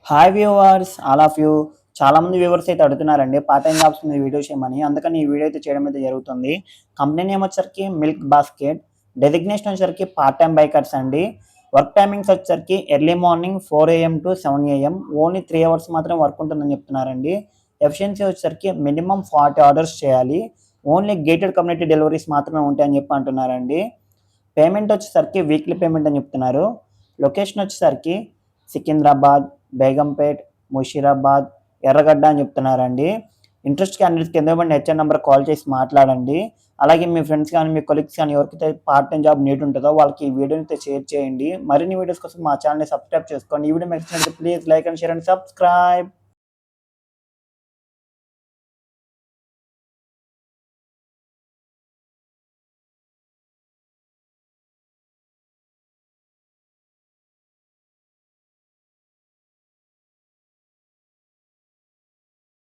Hi viewers all of you. చాలా మంది viewers అయితే అడుగుతున్నారండి పార్ట్ టైం జాబ్స్ మీద వీడియోస్ చేయమని. అందుకని ఈ వీడియో అయితే చేయడం అయితే జరుగుతుంది. కంపెనీ నేమ్ వచ్చేసరికి మిల్క్ బాస్కెట్. డెసిగ్నేషన్ వచ్చేసరికి పార్ట్ టైం బైకర్స్ అండి. వర్క్ టైమింగ్స్ వచ్చేసరికి early morning 4 AM to 7 AM. Only 3 hours మాత్రం వర్క్ ఉంటుందని చెప్తున్నారండి. ఎఫిషియన్సీ వచ్చేసరికి మినిమం 40 ఆర్డర్స్ చేయాలి. ఓన్లీ గేటెడ్ కమ్యూనిటీ డెలివరీస్ మాత్రమే ఉంటాయని చెప్పి అంటున్నారండి. పేమెంట్ వచ్చేసరికి వీక్లీ పేమెంట్ అని చెప్తున్నారు. లొకేషన్ వచ్చేసరికి సికింద్రాబాద్, బేగంపేట్, ముషీరాబాద్, ఎర్రగడ్డ అని చెప్తున్నారండి. ఇంట్రెస్ట్ క్యాండిడేట్స్ కింద ఇవ్వండి హెచ్ఆర్ నెంబర్ కాల్ చేసి మాట్లాడండి. అలాగే మీ ఫ్రెండ్స్ కానీ మీ కొలీగ్స్ కానీ ఎవరికైతే పార్ట్ టైం జాబ్ నీడ్ ఉంటుందో వాళ్ళకి ఈ వీడియోని అయితే షేర్ చేయండి. మరిన్ని వీడియోస్ కోసం మా ఛానల్ని సబ్స్క్రైబ్ చేసుకోండి. ఈ వీడియో మీకు నచ్చినట్లయితే please like and share and subscribe.